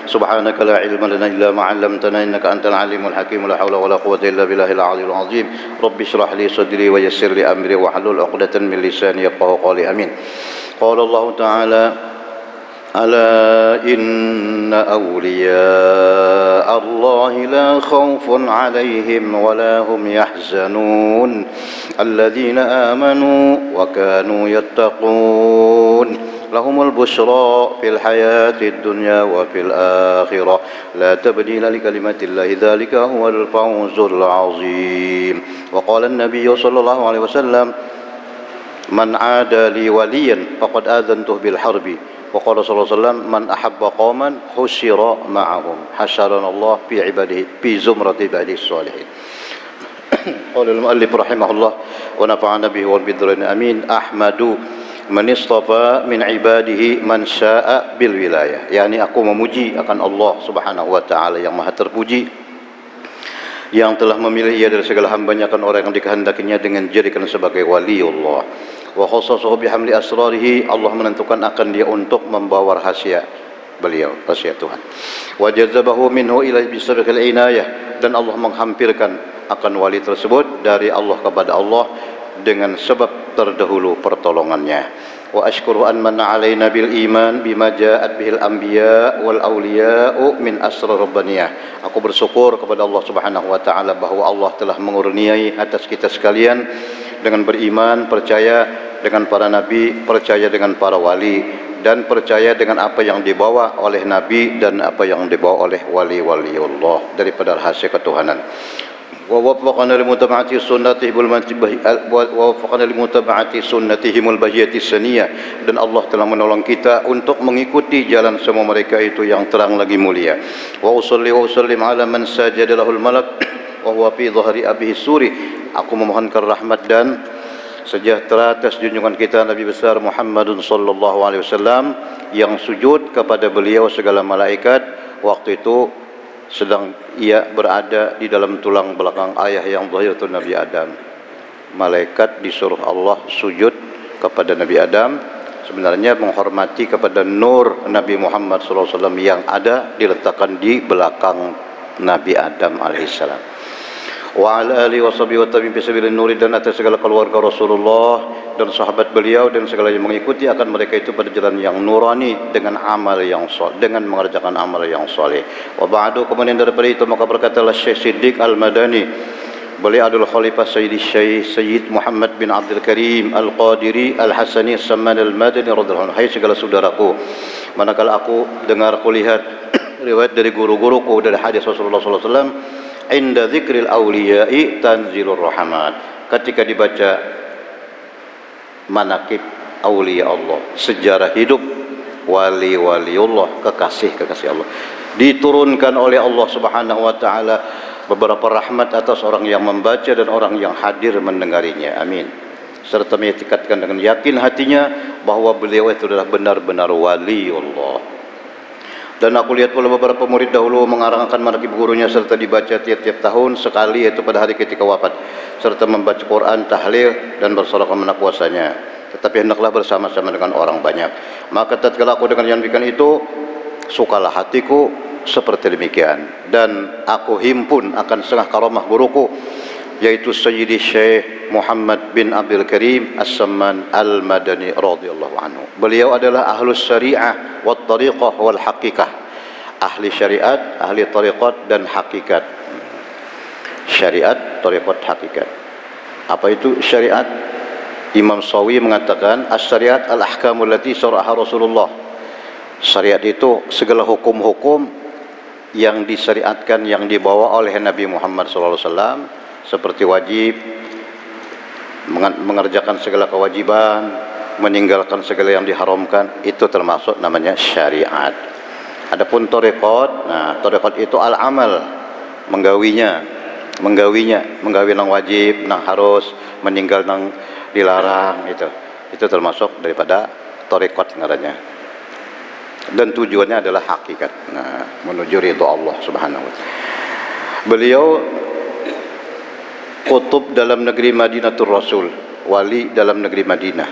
سبحانك لا علم لنا إلا ما علمتنا إنك أنت العليم الحكيم لا حول ولا قوة إلا بالله العلي العظيم رب اشرح لي صدري ويسر لي أمري واحلل عقدة من لساني يفقهوا قولي آمين. قال الله تعالى ألا إن أولياء الله لا خوف عليهم ولا هم يحزنون الذين آمنوا وكانوا يتقون لهم البشرى في الحياة الدنيا وفي الآخرة لا تبديل لكلمات الله ذلك هو الفوز العظيم. وقال النبي صلى الله عليه وسلم من عادى لي وليا فقد آذنته بالحرب. وقال صلى الله عليه وسلم من أحب قوما حشر معهم حشرنا الله في عباده في زمرة عباده الصالحين. قال المؤلف رحمه الله ونفعنا به والبذرين آمين. أحمد man istafa min ibadihi man syaa bil wilayah, yakni aku memuji akan Allah Subhanahu wa taala yang maha terpuji yang telah memilih ia dari segala hambanya akan orang yang dikehendakinya dengan dijadikan sebagai waliullah. Wa khassasahu bihamli asrarihi, Allah menentukan akan dia untuk membawa rahasia beliau, rahasia Tuhan. Wa jazabahu minhu ila bisabiqil inayah, dan Allah menghampirkan akan wali tersebut dari Allah kepada Allah dengan sebab terdahulu pertolongannya. Wa ashkuru an manna alaina bil iman bima ja'at bihil anbiya wal awliya'u min asrar rabbaniyah. Aku bersyukur kepada Allah Subhanahu wa taala bahwa Allah telah mengurniai atas kita sekalian dengan beriman, percaya dengan para nabi, percaya dengan para wali, dan percaya dengan apa yang dibawa oleh nabi dan apa yang dibawa oleh wali-waliullah daripada rahasia ketuhanan. ووفقنا لمتابعة سنتهم البهية السنية, dan Allah telah menolong kita untuk mengikuti jalan semua mereka itu yang terang lagi mulia. Wa usalli wa usallim ala man sajada lahul malak wa huwa fi dhahri abihi suri. Aku memohonkan rahmat dan sejahtera atas junjungan kita Nabi besar Muhammadun sallallahu alaihi wasallam yang sujud kepada beliau segala malaikat waktu itu sedang ia berada di dalam tulang belakang ayah yang zahir itu Nabi Adam. Malaikat disuruh Allah sujud kepada Nabi Adam, sebenarnya menghormati kepada nur Nabi Muhammad SAW yang ada diletakkan di belakang Nabi Adam alaihissalam. Wa ala alihi wa sahbihi wa tabi'in fi sabilin nuri, dan atas segala keluarga Rasulullah dan sahabat beliau dan segala yang mengikuti akan mereka itu pada jalan yang nurani dengan amal yang saleh, dengan mengerjakan amal yang saleh. Wa ba'du, kemudian daripada itu maka berkatalah Syekh Siddiq Al-Madani, beliau adalah khalifah Sayyid Muhammad bin Abdul Karim Al-Qadiri Al-Hasani As-Samman Al-Madani radhiyallahu anhu. Hai segala saudaraku, manakala aku dengar, aku lihat riwayat dari guru-guruku dari hadis Rasulullah sallallahu alaihi wasallam, inda dzikril awliya'i tanzilur rahmat, ketika dibaca manaqib aulia Allah, sejarah hidup wali-waliullah, kekasih-kekasih Allah, diturunkan oleh Allah Subhanahu wa taala beberapa rahmat atas orang yang membaca dan orang yang hadir mendengarinya. Amin. Serta menyetikatkan dengan yakin hatinya bahwa beliau itu adalah benar-benar waliullah. Dan aku lihat pula beberapa murid dahulu mengarangkan manaqib gurunya serta dibaca tiap-tiap tahun sekali, yaitu pada hari ketika wafat, serta membaca Quran, tahlil dan bersolawat mana puasanya. Tetapi hendaklah bersama-sama dengan orang banyak. Maka tatkala aku dengan yang demikian itu, sukalah hatiku seperti demikian, dan aku himpun akan setengah karamah guruku, yaitu Sayyidi Syekh Muhammad bin Abdul Karim As-Samman Al-Madani radhiyallahu anhu. Beliau adalah ahlus syariah wat tariqah wal haqiqah, ahli syariat, ahli tariqat dan hakikat. Syariat, tariqat, hakikat. Apa itu syariat? Imam Sawi mengatakan as-syariat al-ahkamul lati syara'aha Rasulullah. Syariat itu segala hukum-hukum yang disyariatkan, yang dibawa oleh Nabi Muhammad sallallahu alaihi wasallam, seperti wajib, mengerjakan segala kewajiban, meninggalkan segala yang diharamkan, itu termasuk namanya syariat. Adapun tariqat, nah tariqat itu al-amal, menggawi nang wajib, nang harus, meninggal nang dilarang, itu termasuk daripada tariqat ngarannya. Dan tujuannya adalah hakikat, nah menuju ridha Allah Subhanahu wa taala. Beliau kutub dalam negeri Madinatul Rasul, wali dalam negeri Madinah.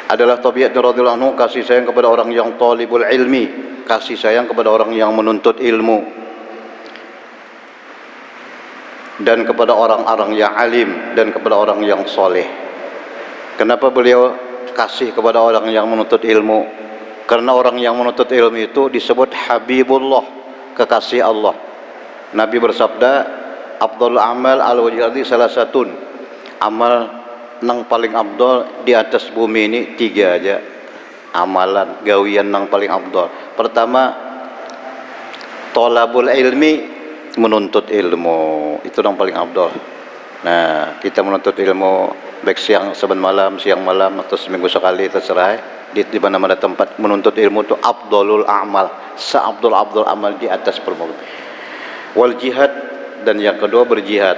Adalah tabiatnya radhiyallahu anhu kasih sayang kepada orang yang talibul ilmi, kasih sayang kepada orang yang menuntut ilmu dan kepada orang-orang yang alim dan kepada orang yang soleh. Kenapa beliau kasih kepada orang yang menuntut ilmu? Karena orang yang menuntut ilmu itu disebut Habibullah, kekasih Allah. Nabi bersabda, Abdul amal al-wajhati salah satun, amal nang paling abdul di atas bumi ini 3 aja. Amalan gawian nang paling abdul. Pertama, tolabul ilmi, menuntut ilmu, itu yang paling abdul. Nah, kita menuntut ilmu baik siang malam atau seminggu sekali, terserah. Di mana-mana tempat menuntut ilmu itu abdulul amal, seabdul amal di atas permukaan. Wal jihad, dan yang kedua berjihad.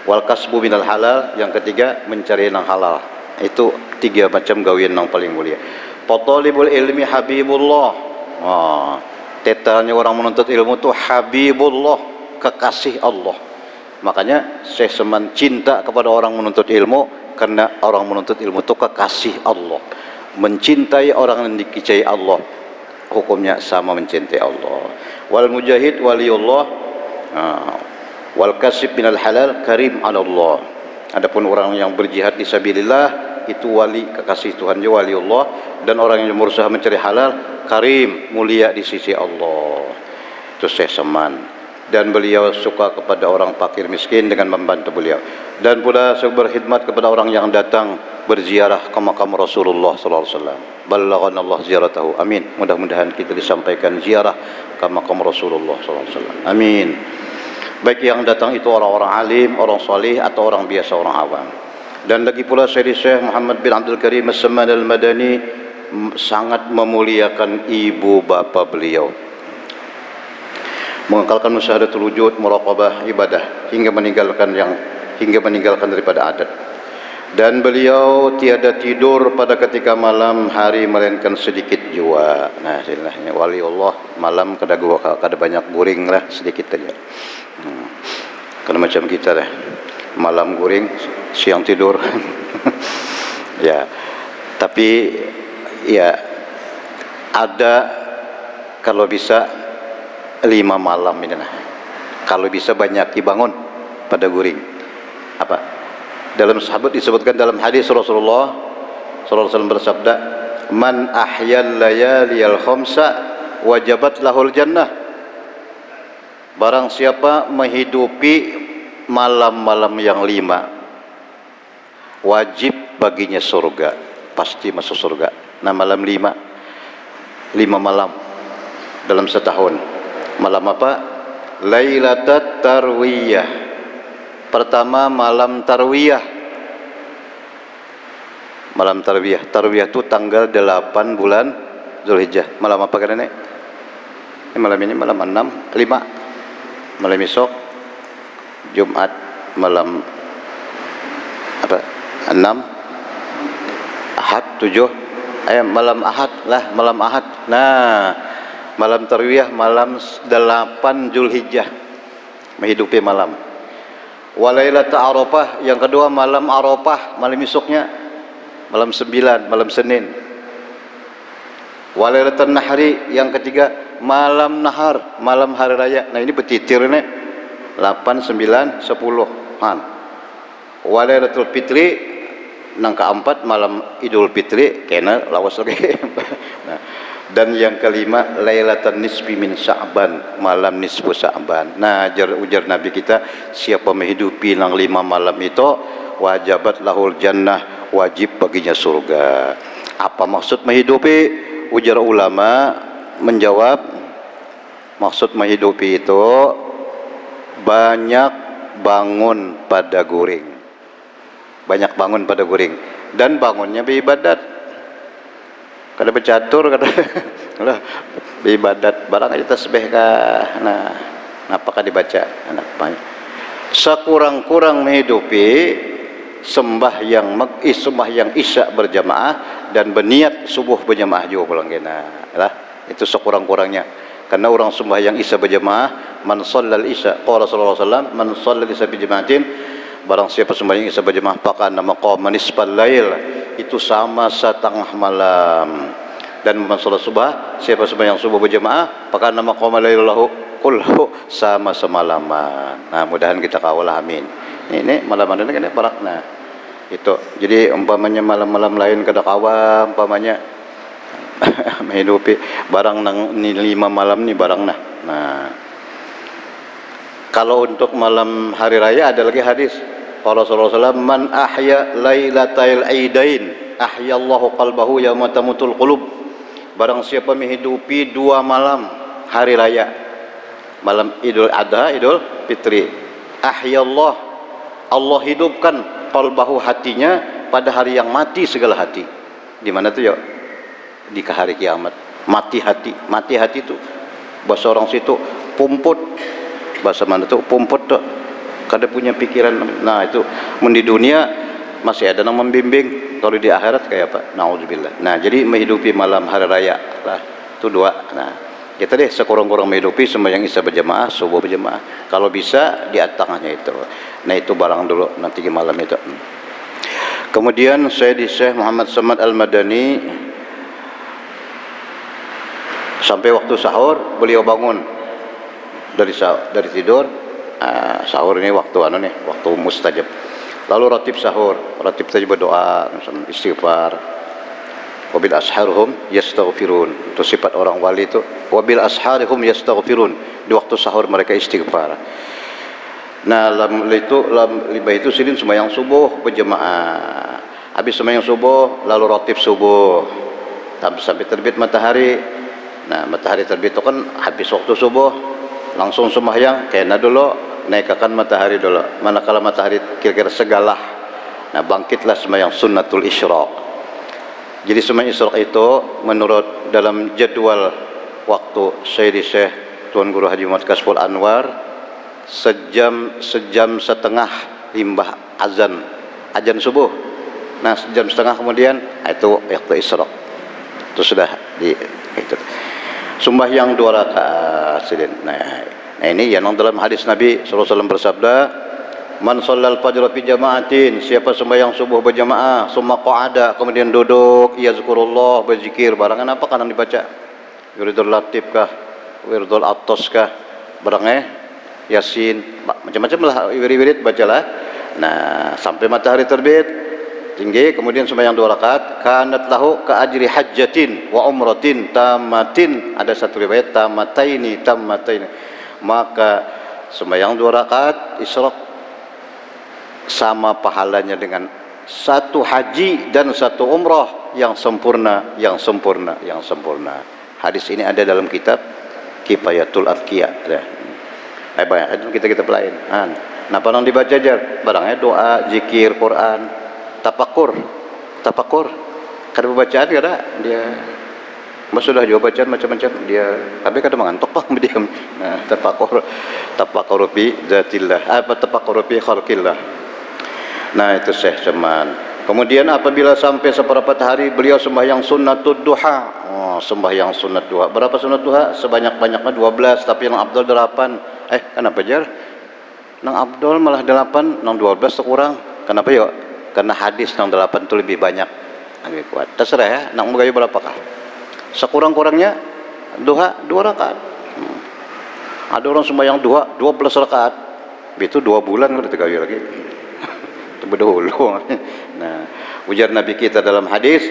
Wal kasbu minal halal, yang ketiga mencari yang halal. Itu 3 macam gawian yang paling mulia. Fatalibul ilmi habibullah. Tetalnya orang menuntut ilmu itu habibullah, kekasih Allah. Makanya Syekh Seman cinta kepada orang menuntut ilmu, karena orang menuntut ilmu itu kekasih Allah. Mencintai orang yang dicintai Allah, hukumnya sama mencintai Allah. Wal mujahid waliullah, wal kasib minal halal karim ala Allah. Adapun orang yang berjihad di sabilillah, itu wali, kekasih Tuhan, dia waliullah. Dan orang yang berusaha mencari halal, karim, mulia di sisi Allah. Itu Syekh Seman. Dan beliau suka kepada orang fakir miskin dengan membantu beliau. Dan pula berkhidmat kepada orang yang datang berziarah ke makam Rasulullah sallallahu alaihi wasallam. Ballaghana Allah ziaratahu. Amin. Mudah-mudahan kita disampaikan ziarah ke makam Rasulullah sallallahu alaihi wasallam. Amin. Baik yang datang itu orang-orang alim, orang saleh atau orang biasa, orang awam. Dan lagi pula Syekh Muhammad bin Abdul Karim As-Samman Al-Madani sangat memuliakan ibu bapa beliau, mengekalkan musyahadatul wujud, muraqabah, ibadah hingga meninggalkan daripada adat. Dan beliau tiada tidur pada ketika malam hari melainkan sedikit jua. Nah, istilahnya wali Allah, malam kada banyak guring lah, sedikit aja. Karena macam kita dah, malam guring, siang tidur. Ya, tapi ya ada kalau bisa 5 malam ini nah. Kalau bisa banyak dibangun pada guring. Apa? Dalam sahabat disebutkan dalam hadis Rasulullah sallallahu alaihi wasallam bersabda, "Man ahyal layaliyal khamsa wajabat lahul jannah." Barang siapa menghidupi malam-malam yang 5, wajib baginya surga, pasti masuk surga. Nah, malam 5 malam dalam setahun. Malam apa? Lailatul Tarwiyah. Pertama malam Tarwiyah. Malam Tarwiyah. Tarwiyah itu tanggal 8 bulan Zulhijjah. Malam apa kan Nenek? Malam ini malam 6, 5. Malam esok Jumat malam apa? 6, Ahad 7. Malam Ahad lah, malam Ahad. Nah, malam Tarwiyah malam 8 Zulhijjah, menghidupi malam. Walailatul Arafah, yang kedua malam Arafah, malam esoknya malam 9, malam Senin. Walailatul Nahri, yang ketiga malam Nahar, malam hari raya. Nah, ini betitir nih, 8, 9, 10 han. Walailatul Fitri, nang keempat malam Idul Fitri, kena lawas lagi. Nah, dan yang kelima Lailatul Nisfi min Sya'ban, malam nisfu Sya'ban. Nah, ujar Nabi kita, siapa menghidupi nang 5 malam itu, wajabat lahul jannah, wajib baginya surga. Apa maksud menghidupi? Ujar ulama menjawab, maksud menghidupi itu banyak bangun pada guring. Banyak bangun pada guring, dan bangunnya beribadat. Kada bercatur, kada beribadat. Barang aja tasbih kah. Nah, apakah dibaca? Anak banyak. Sekurang-kurang menghidupi sembahyang isya berjamaah dan berniat subuh berjamaah juga pulang kena. Lah, itu sekurang-kurangnya. Karena orang sembahyang isya berjamaah, man shallal isya, qala sallallahu alaihi wasallam, man shallal isya bijamaatin, barang siapa sembahyang isya berjamaah, maka nama qama nisfal lail, itu sama setengah malam. dan man salat subah, siapa sembahyang subuh berjamaah, maka nama qama lailahu kullahu, sama semalaman. Nah, mudahan kita kawal, amin. Ini malam ini kan parak. Nah, itu. Jadi umpamanya malam-malam lain kada kawa, umpamanya menghidupi barang nang ni 5 malam ni barang nah. Nah, kalau untuk malam hari raya ada lagi hadis. Qala sallallahu alaihi wasallam, man ahya lailatal aidain ahyallahu qalbahu yauma tamutul qulub. Barang siapa menghidupi 2 malam hari raya, malam Idul Adha, Idul Fitri, ahyallah, Allah hidupkan qalbahu, hatinya, pada hari yang mati segala hati. Di mana tuh ya? Di hari kiamat. Mati hati itu bahasa orang situ pumput. Bahasa mana tuh pumput tuh, kada punya pikiran. Nah, itu di dunia masih ada yang membimbing, kalau di akhirat kayak apa? Nauzubillah. Nah, jadi menghidupi malam hari raya lah, itu 2. Nah, kita deh sekurang-kurang menghidupi sembahyang isya berjamaah, subuh berjamaah, kalau bisa di tengahnya itu. Nah, itu barang dulu nanti di malam itu. Kemudian saya di Syekh Muhammad Samad Al-Madani, sampai waktu sahur beliau bangun dari tidur. Sahur ini waktu waktu mustajab. Lalu ratib sahur, ratib tadi berdoa, istighfar. Wabil asharhum yastaghfirun. Itu sifat orang wali itu. Wabil asharhum yastaghfirun. Di waktu sahur mereka istighfar. Nah, lima itu silin sembahyang subuh berjamaah. Habis sembahyang subuh, lalu ratib subuh sampai terbit matahari. Nah, matahari terbit itu kan habis waktu subuh, langsung sembahyang kena dulu, naikkan matahari dulu. Manakala matahari kira-kira segalah, nah bangkitlah sembahyang sunnatul isyraq. Jadi sembahyang isyraq itu menurut dalam jadwal waktu Syekh Tuan Guru Haji Muhammad Kasful Anwar, sejam setengah limbah azan subuh. Nah, sejam setengah kemudian itu waktu isyraq. Itu sudah itu. Sembahyang 2 rakaat. Nah, ini yang dalam hadis Nabi sallallahu alaihi wasallam bersabda, man shallal fajr fi jama'atin, siapa sembahyang subuh berjamaah, summa qa'ada, kemudian duduk, yazkurullah, berzikir, barangan apa kan yang dibaca? Wiridul Latif kah, Wiridul Attas kah, barangnya Yasin, macam-macam lah wirid-wirid bacalah. Nah, sampai matahari terbit tinggi, kemudian sembahyang 2 rakaat, kanat lahu ka ajri hajjatin wa umratin tamatin. Ada satu riwayat tamataini, maka sembahyang 2 rakaat isyraq sama pahalanya dengan 1 haji dan 1 umrah yang sempurna. Hadis ini ada dalam kitab Kifayatul Adqiya. Banyak kita pelain. Nah, apa yang dibaca jar? Barangnya doa, zikir, Quran, tapakur. Kada bacaan kada dia. Sudah juga bacaan macam-macam dia. Tapi kada mengantuk pak diam. Nah, tapakur fi zatillah. Tapakur fi khalqillah. Nah, itu Syekh Cuman. Kemudian apabila sampai seperempat hari beliau sembahyang sunnatud duha. Sembahyang sunat duha. Berapa sunat duha? Sebanyak-banyaknya 12, tapi yang afdal 8. Kenapa jar? Nang afdal malah 8, nang 12 kurang. Kenapa ya? Karena hadis nang 8 itu lebih banyak, lebih kuat. Terserah ya, nang mau berapakah? Sekurang-kurangnya duha 2 rakaat. Ada orang sembahyang duha 12 rakaat. Itu 2 bulan kalau dikali lagi. Itu berdahulu. Nah, ujar Nabi kita dalam hadis,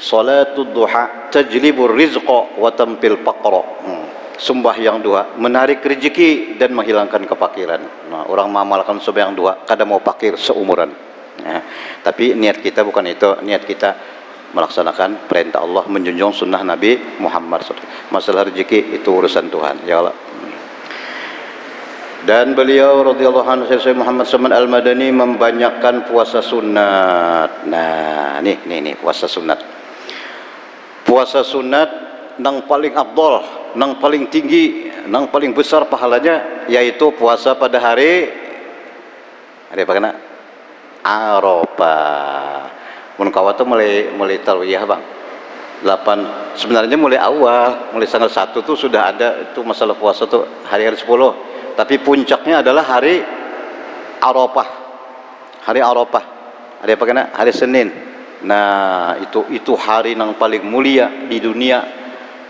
salatud duha tajlibur rizqa wa tampil faqra. Sembahyang duha menarik rezeki dan menghilangkan kefakiran. Nah, orang mengamalkan sembahyang duha kada mau fakir seumuran. Nah, tapi niat kita bukan itu. Niat kita melaksanakan perintah Allah, menjunjung sunnah Nabi Muhammad SAW. Masalah rezeki itu urusan Tuhan, ya Allah. Dan beliau radhiyallahu anhu Syekh Muhammad Samad Al-Madani membanyakkan puasa sunat. Nah, nih puasa sunat. Puasa sunat nang paling afdal, nang paling tinggi, nang paling besar pahalanya, yaitu puasa pada hari apa kena? Arafah. Mun kawat tu mulai tarwiyah bang. 8 sebenarnya mulai awal, mulai tanggal 1 tu sudah ada itu masalah puasa tu hari-hari 10. Tapi puncaknya adalah hari Arafah. Hari Arafah. Hari apa kena? Hari Senin. Nah, itu hari yang paling mulia di dunia.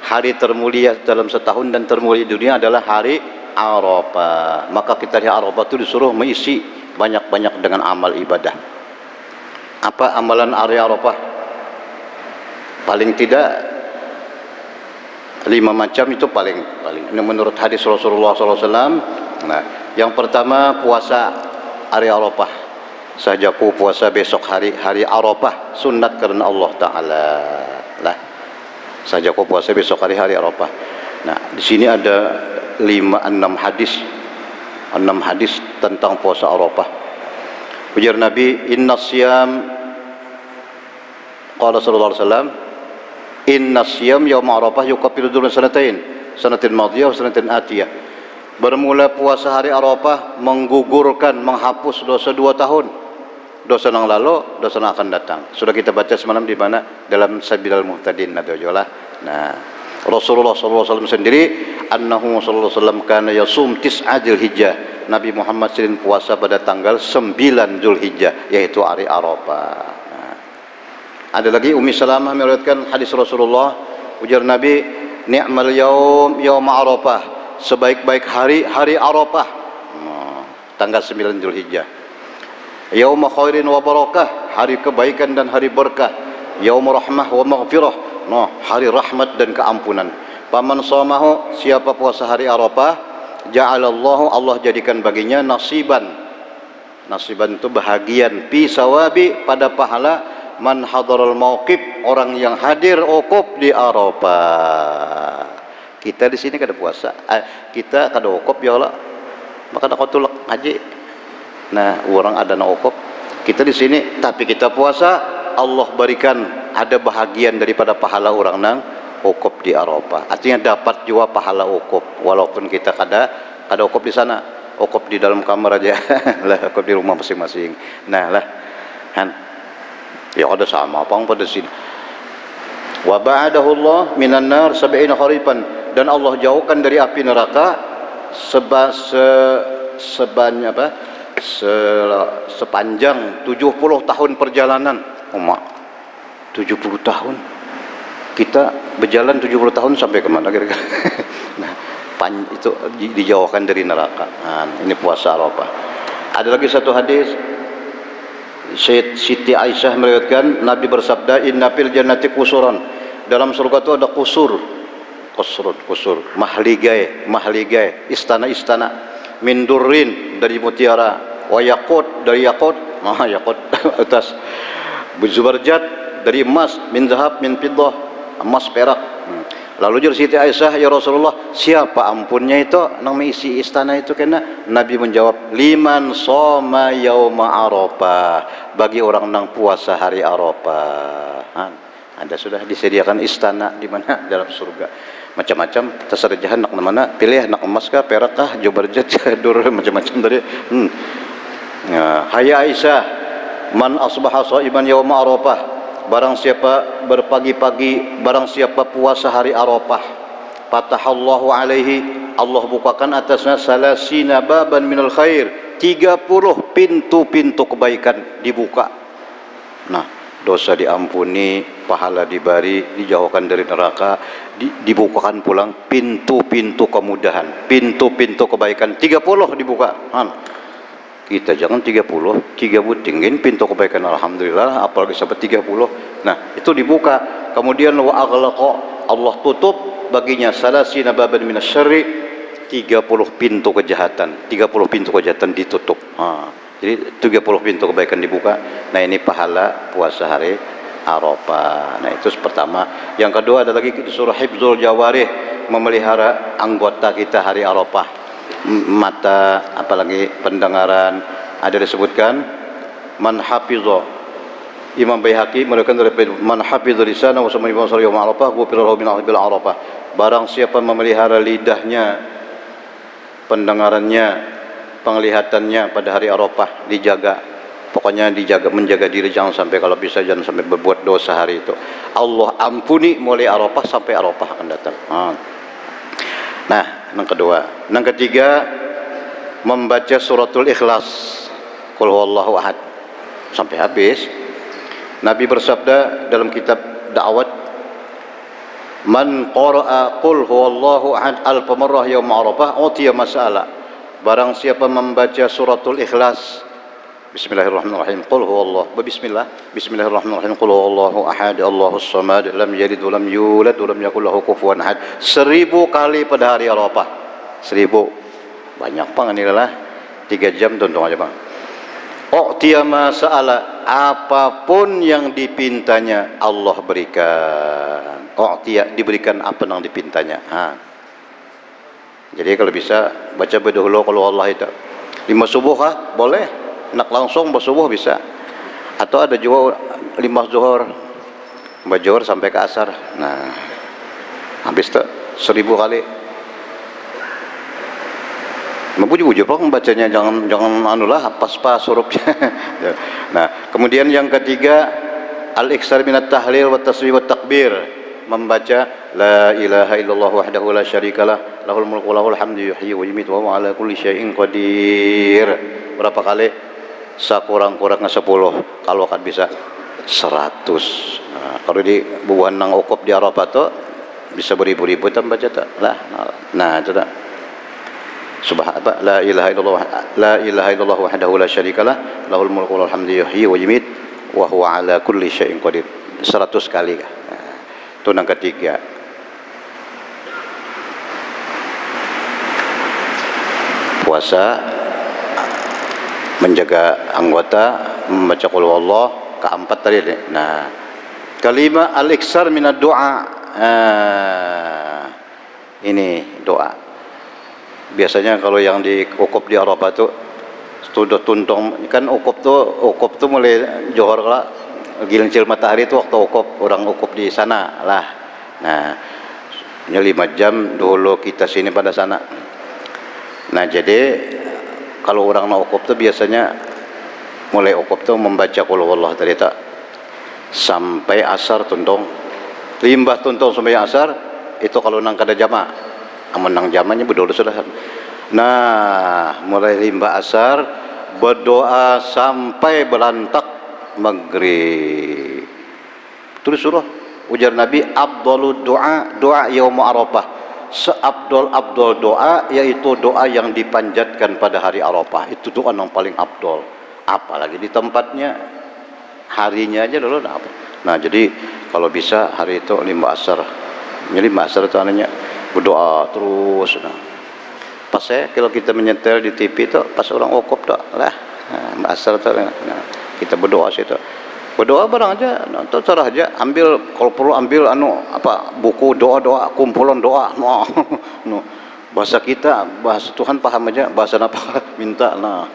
Hari termulia dalam setahun dan termulia di dunia adalah hari Arafah. Maka kita di Arafah itu disuruh mengisi banyak-banyak dengan amal ibadah. Apa amalan hari Arafah? Paling tidak 5 macam itu paling. Ini menurut hadis Rasulullah SAW. Nah, yang pertama puasa hari Arafah. Sajaku puasa besok hari Arafah, sunat karena Allah Taala. Lah, sajaku puasa besok hari Arafah. Nah, di sini ada 5-6 hadis. 6 hadis tentang puasa Arafah. Ujar Nabi, "Inna siyam," qala sallallahu alaihi wasallam, "Inna siyam yaum Arafah yukaffiru dzunub sanatin madiyah wa sanatin atiyah." Bermula puasa hari Arafah menggugurkan, menghapus dosa 2 tahun. Dosa yang lalu, dosa yang akan datang. Sudah kita baca semalam di mana? Dalam Sabilal Muhtadin. Nah, Rasulullah SAW sendiri, annahu sallallahu alaihi wasallam kana yasum tis'a Dzulhijjah. Nabi Muhammad sering puasa pada tanggal 9 Dzulhijjah, yaitu hari Arafah. Nah, ada lagi Ummi Salamah meriwayatkan hadis Rasulullah, ujar Nabi, "Ni'mal yaum Arafah." Sebaik-baik hari Arafah. Tanggal 9 Dzulhijjah. Yaum khairin wa barakah, hari kebaikan dan hari berkah. Yaum rahmah wa maghfirah, hari rahmat dan keampunan. Paman shamahu, siapa puasa hari Arafah, ja'alallahu, Allah jadikan baginya nasiban itu bahagian, fi sawabi, pada pahala, man hadaral mauqif, orang yang hadir ukuf di Arafah. Kita di sini kada puasa, kita kada ukuf ya Allah, maka nak tulak haji. Nah, orang ada nak ukuf, kita di sini tapi kita puasa, Allah berikan ada bahagian daripada pahala orang nang ukuf di Arafah. Artinya dapat juga pahala ukuf walaupun kita kada ukuf di sana, ukuf di dalam kamar aja. Lah, ukuf di rumah masing-masing. Nah, lah kan ya ada sama apa pada sini. Wa ba'adahu Allah minan nar 70 kharifan, dan Allah jauhkan dari api neraka sepanjang 70 tahun perjalanan. 70 tahun kita berjalan 70 tahun sampai kemana kira-kira? Nah, itu dijauhkan dari neraka. Nah, ini puasa Arafah. Ada lagi satu hadis, Siti Aisyah meriwayatkan, Nabi bersabda, "Inna fil jannati qusuran." Dalam surga itu ada kusur, mahligai, istana-istana, min durrin, dari mutiara, wa yaqut, dari yaqut, yaqut atas, berzubarjat, dari emas, min zahab, min fiddah, emas perak. Lalu jur Siti Aisyah, "Ya Rasulullah, siapa ampunnya itu nang mengisi istana itu?" Kena Nabi menjawab, "Liman shoma yauma Arafah," bagi orang nang puasa hari Arafah. Ada sudah disediakan istana di mana? Dalam surga. Macam-macam, terserah nak mana, pilih nak emas kah, perak kah, jubarjat, dur, macam-macam tadi. Hai Aisyah, man asbaha shaiman yauma Arafah, barang siapa berpagi-pagi, barang siapa puasa hari Arafah, fatahallahu alaihi, Allah bukakan atasnya salasina baban minal khair, 30 pintu-pintu kebaikan dibuka. Nah, dosa diampuni, pahala diberi, dijauhkan dari neraka, dibukakan pulang pintu-pintu kemudahan, pintu-pintu kebaikan, 30 dibuka. Kita jangan 3 butingin pintu kebaikan, alhamdulillah, apalagi sampai 30. Nah, itu dibuka. Kemudian wa aghlaqa, Allah tutup baginya salasina baban minasyarri, 30 pintu kejahatan, 30 pintu kejahatan ditutup. Jadi 30 pintu kebaikan dibuka. Nah, ini pahala puasa hari Arafah. Nah, itu pertama. Yang kedua ada lagi disuruh hifdzul jawarih, memelihara anggota kita hari Arafah. Mata, apalagi pendengaran. Ada disebutkan man hafizha, Imam Baihaqi meriwayatkan dari man hafizha lisana wa samani wa sari yaum Arafah ghufira lahu min bil Arafah. Barang siapa memelihara lidahnya, pendengarannya, penglihatannya pada hari Arafah, dijaga, pokoknya dijaga, menjaga diri, jangan sampai, kalau bisa jangan sampai berbuat dosa hari itu, Allah ampuni mulai Arafah sampai Arafah akan datang. Nah, yang kedua. Yang ketiga, membaca suratul Ikhlas, Qul huwallahu ahad sampai habis. Nabi bersabda dalam kitab Da'wat, man qara'a qul huwallahu ahad alf marrah yaum arafah utiya masalah. Barang siapa membaca suratul Ikhlas, Bismillahirrahmanirrahim, qul huwallahu, Bismillahirrahmanirrahim, qul huwallahu ahad Allahus samad lam yalid wa lam yulad wa lam yakul lahu kufuwan ahad, 1000 kali pada hari Arafah. 1000, banyak pang ini lah, 3 jam tonton aja bang. U'tiya ma sa'ala, apapun yang dipintanya Allah berikan. U'tiya, diberikan apa yang dipintanya. Jadi kalau bisa baca berdahulu kalau Allah itu 5 subuh kah? Boleh. Nak langsung bersubuh bisa. Atau ada juga 5 zuhur. Zuhur sampai ke asar. Nah, habis itu 1000 kali. Bujur-bujur pak membacanya, jangan anulah pas-pas hurufnya. Nah, kemudian yang ketiga, al-iksar minat tahlil wa tasbih wa takbir, membaca la ilaha illallah wahdahu la syarikalah lahul mulku wa lahul hamdu yuhyi wa yumiitu wa huwa ala kulli syai'in qadir. Berapa kali? Sakurang-kurangnya 10. Kalau kan bisa 100. Nah, kalau di bubuhan nang ukop di Arafah tu bisa beribu-ribu membaca tu lah. Nah, itu dah. Subhanallah, la ilaha illallah wahdahu la syarikalah lahul mulku wa lahul hamdu yuhyi wa yumiitu wa huwa ala kulli syai'in qadir. 100 kali. Nah, itu yang ketiga. Puasa, menjaga anggota, membaca qul huwallah. Keempat tadi. Nah, kelima al-iksar minad doa. Ini doa. Biasanya kalau yang di ukop di Arafah tu sudah tuntong kan, ukop tu mulai johor lah, gilincir matahari tu waktu ukop, orang ukop di sana lah. Nah, 5 jam dulu kita sini pada sana. Nah, jadi kalau orang nak ukop tu biasanya mulai ukop tu membaca qul huwallah tadi tak sampai asar tuntong. Limbah tuntong sampai asar itu kalau nang kada jama'. Menang zamannya berdoa sudah. Nah, mulai limbah asar berdoa sampai berantak maghrib. Terus suruh ujar Nabi, afdalud doa doa yaum Arafah. Seabdol doa yaitu doa yang dipanjatkan pada hari Arafah. Itu doa yang paling afdol. Apalagi di tempatnya, harinya aja dulu. Nah, jadi kalau bisa hari itu limbah asar. Jadi limbah asar itu anaknya berdoa terus. Nah, pas kalau kita menyetel di TV itu pas orang okop tak lah, asar tu, nah, kita berdoa situ, berdoa barang aja, atau cara aja, ambil kalau perlu ambil buku doa kumpulan doa, no, bahasa kita, bahasa Tuhan paham aja, bahasa apa minta, nah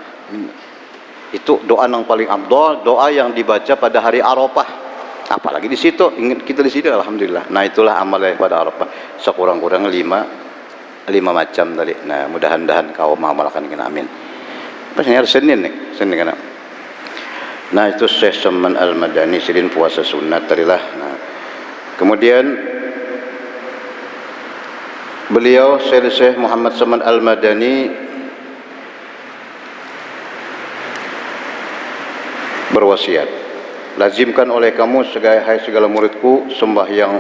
itu doa yang paling afdal, doa yang dibaca pada hari Arafah. Apalagi di situ, ingat kita di sini, alhamdulillah. Nah, itulah amal pada Arafah. Sekurang-kurang 5 macam tadi. Nah, mudah-mudahan kau mengamalkan kita, amin. Pasnya hari Senin kan. Nah, itu Syekh Salman Al-Madani, Sidin puasa sunat tadi lah. Nah, kemudian beliau Syekh Muhammad Salman Al-Madani berwasiat, lazimkan oleh kamu segala muridku sembahyang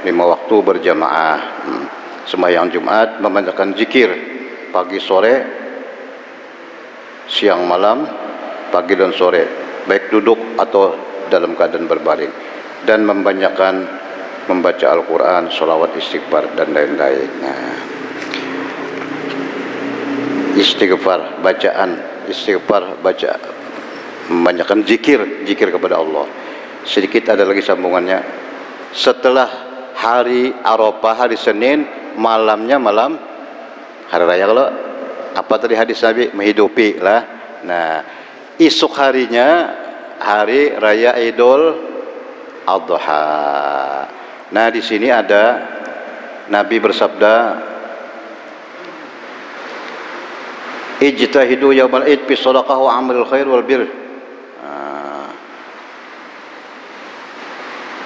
5 waktu berjamaah, sembahyang Jumat, membacakan zikir pagi sore, siang malam, pagi dan sore, baik duduk atau dalam keadaan berbaring, dan membanyakkan membaca Al-Quran, sholawat, istighfar dan lain-lain. Nah, istighfar, baca, membanyakkan zikir kepada Allah. Sedikit ada lagi sambungannya. Setelah hari Arafah, hari Senin, malamnya malam hari raya. Kalau apa tadi hadis Nabi, menghidupi lah. Nah, esok harinya hari raya Idul Adha. Nah, di sini ada Nabi bersabda, ijtahidu yaumal id fi shadaqah wa amalil khair wal bir.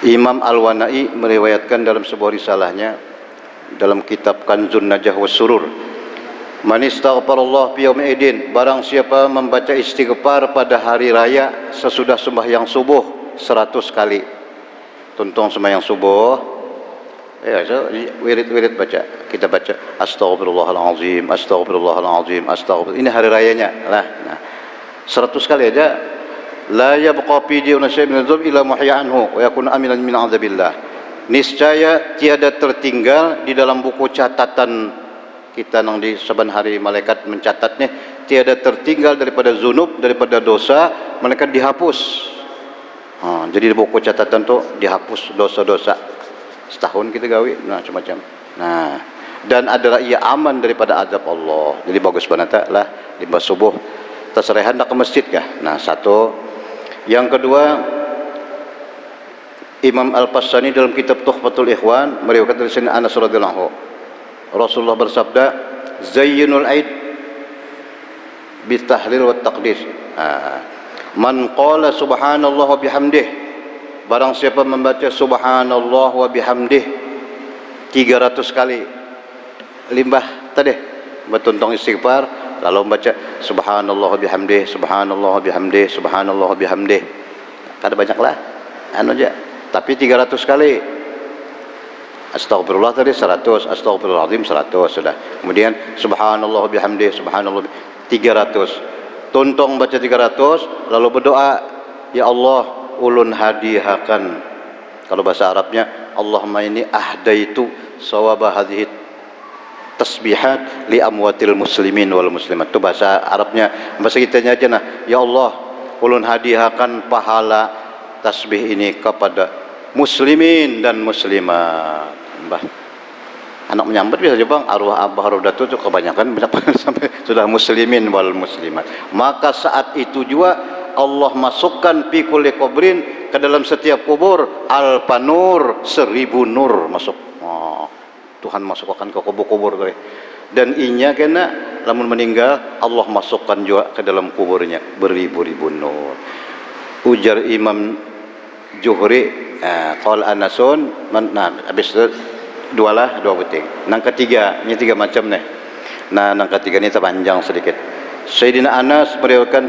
Imam Al-Wanai meriwayatkan dalam sebuah risalahnya dalam kitab Kanzun Najah was Surur, man istaghfarallah fi yaumil idin, barang siapa membaca istighfar pada hari raya sesudah sembahyang subuh, 100 kali. Tuntong sembahyang subuh, ya, so, wirid-wirid baca. Kita baca astagfirullahalazim, astagfirullahalazim, astagfirullah. Ini hari rayanya lah. Nah, 100 kali aja. La yabqa fi diyuna syai'un min dzulm illa muhya anhu wa yakun aminan min adzabillah. Niscaya tiada tertinggal di dalam buku catatan kita nang di saban hari malaikat mencatatnya, tiada tertinggal daripada zunub, daripada dosa, malaikat dihapus. Jadi di buku catatan tu dihapus dosa-dosa. Setahun kita gawe, nah macam-macam. Nah, dan adalah ia aman daripada azab Allah. Jadi bagus banget lah limbah subuh terserehan nak ke masjid kah. Nah, satu. Yang kedua, Imam Al-Fasani dalam kitab Tuhfatul Ikhwan meriwayatkan dari Sayyidina Anas radhiyallahu anhu, Rasulullah bersabda, "Zayyinul Aid bitahlil wa taqdis." Man qala subhanallah wa bihamdih, barang siapa membaca subhanallah wa bihamdih 300 kali, limbah tadi bertuntong istighfar, lalu membaca subhanallah wa bihamdih, subhanallah wa bihamdih, subhanallah wa bihamdih. Kada banyaklah anu aja, tapi 300 kali. Astagfirullah tadi 100, astagfirullahaladzim 100 sudah. Kemudian subhanallah bihamdih, subhanallah 300. Tuntong baca 300, lalu berdoa, ya Allah, ulun hadiahkan. Kalau bahasa Arabnya, Allahumma inni ahdaitu sawaba hadhihi tasbihat li amwatil muslimin wal muslimat. Itu bahasa Arabnya. Bahasa kitanya aja nah, ya Allah, ulun hadiahkan pahala tasbih ini kepada muslimin dan muslimat. Mbah, anak menyambat bisa aja bang, arwah abah arwah datu itu kebanyakan banyak sampai sudah muslimin wal muslimat. Maka saat itu juga Allah masukkan fi kulli qabrin, ke dalam setiap kubur alpanur, 1000 nur masuk. Tuhan masukkan ke kubur-kubur tadi. Dan inya kena lamun meninggal Allah masukkan juga ke dalam kuburnya beribu-ribu nur. Ujar Imam Juhri, qol anasun, nah habis itu dua penting. Nang ketiga, ini 3 macam nih. Nah, nang ketiga ini terpanjang sedikit. Sayyidina Anas meriwayatkan,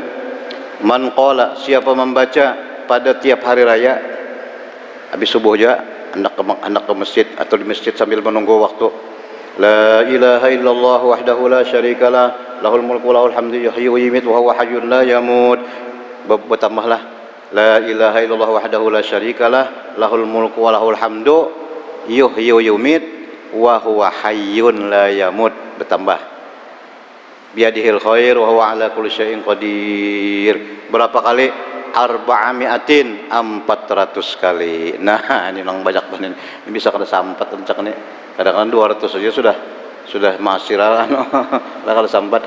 man qala, siapa membaca pada tiap hari raya habis subuh aja, hendak ke masjid atau di masjid sambil menunggu waktu, la ilaha illallah wahdahu la syarikalah, lahul mulku wa lahul hamdu yuhyi wa yumiitu wa huwa hayyun la yamut. Bertambahlah la ilaha illallah wahdahu la syarikalah, lahul mulku wa lahul hamdu yuhyi wa yumiitu wa huwa hayyun la yamut. Bertambah biadihil khair wa huwa ala kulli syai'in qadir. Berapa kali? 400 kali. Nah, ini nang banyak banget. Ini bisa kada sampat encak nih. Kadang-kadang 200 saja sudah masirah lah kada sampat.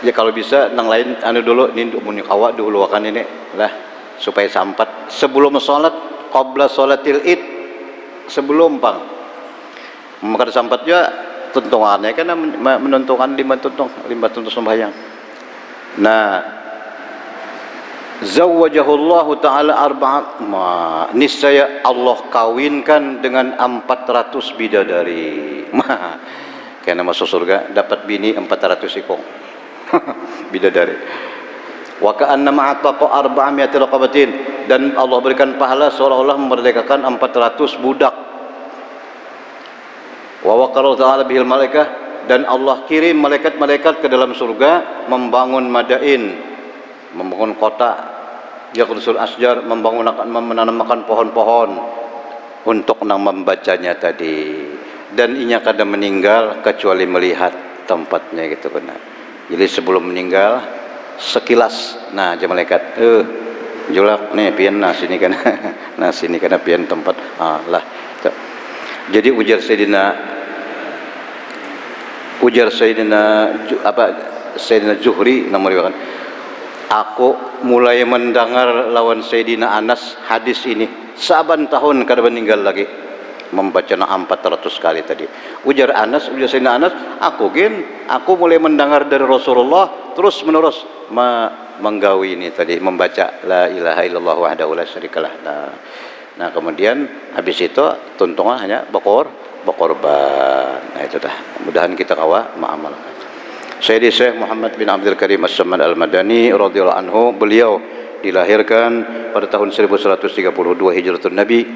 Ya kalau bisa nang lain anu dulu ini muni kawa dulu akan ini lah supaya sampat sebelum salat, qabla salatil id, sebelum pang. Maka sampat juga tuntungannya kan menentukan 5 tuntung sembahyang. Nah, zawwajahullahu ta'ala niscaya Allah kawinkan dengan 400 bidadari. Karena masuk surga dapat bini 400 ikong. Bidadari. Wa ka'anna ma'ataqa 400 raqabatin, dan Allah berikan pahala seolah-olah memerdekakan 400 budak. Wa waqara ta'ala bihil malaikah, dan Allah kirim malaikat-malaikat ke dalam surga membangun madain, membangun kota, yaqdusul asjar, menanamkan pohon-pohon untuk nang membacanya tadi. Dan inya kada meninggal kecuali melihat tempatnya gitu kan. Jadi sebelum meninggal sekilas, nah aja malaikat, julak nih pian nah sini kan, nah sini kana pian tempat, lah. Jadi ujar Sayyidina Juhri namanya kan, aku mulai mendengar lawan Sayyidina Anas hadis ini saban tahun kada meninggal lagi membaca 400 kali tadi. Ujar Sayyidina Anas, aku mulai mendengar dari Rasulullah terus menerus menggawi ini tadi, membaca la ilaha illallah wahdahu la syarikalah. Nah kemudian habis itu tuntungan hanya berkorban. Nah itu dah. Mudahan kita kawa mengamalkan. Sayyidi Syekh Muhammad bin Abdul Karim As-Samad Al-Madani radhiyallahu anhu, beliau dilahirkan pada tahun 1132 Hijratun Nabi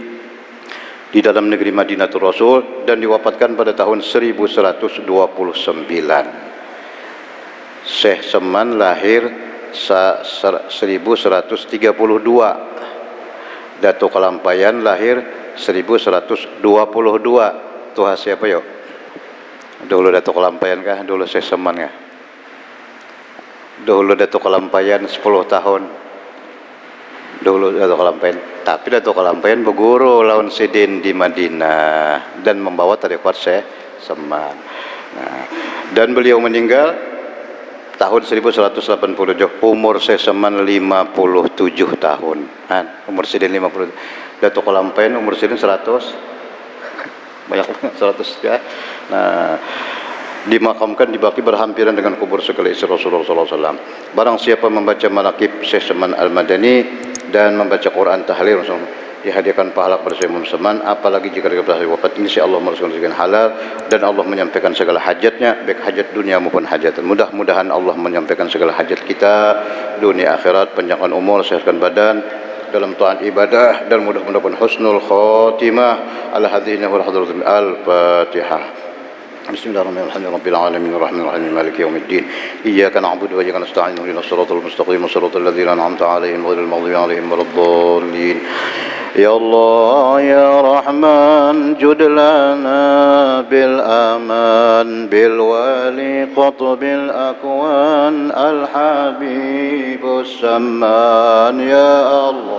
di dalam negeri Madinatul Rasul dan diwafatkan pada tahun 1129. Syekh Seman lahir 1132. Datuk Kelampayan lahir 1122. Tuha siapa yuk? Dulu Datuk Kelampayan kah? Dulu Syekh Seman kah? Dulu Datuk Kelampayan 10 tahun. Dulu Datuk Kelampayan. Tapi Datuk Kelampayan berguru lawan Sidin di Madinah dan membawa tarekat Syekh Seman. Nah, dan beliau meninggal tahun 1187. Umur Syekh Seman 57 tahun. Umur Sidin 50. Datuk Kelampayan umur Sidin 100. Banyak 100 ya. Nah, dimakamkan di Baqi berhampiran dengan kubur segala isi Rasulullah SAW. Barang siapa membaca manaqib Syekh Seman Al-Madani dan membaca Quran tahlil dihadiahkan pahala kepada Syekh Seman, apalagi jika dia berhasil wafat insyaallah merzuqkan rezeki halal dan Allah menyampaikan segala hajatnya, baik hajat dunia maupun hajat. Mudah-mudahan Allah menyampaikan segala hajat kita dunia akhirat, panjangkan umur, sehatkan badan dalam taat ibadah dan mudah-mudahan husnul khatimah ala hadhihi wa hadratul al-Fatihah. Bismillahirrahmanirrahim. Rabbil alamin arrahmanir rahim maliki yaumiddin. Iyyaka na'budu wa iyyaka nasta'in ihdinas siratal mustaqim siratal ladzina an'amta 'alaihim ghairil maghdubi 'alaihim waladdallin. Ya Allah ya Rahman jud lana bil aman bil wali qutbil akwan al habibus saman ya Allah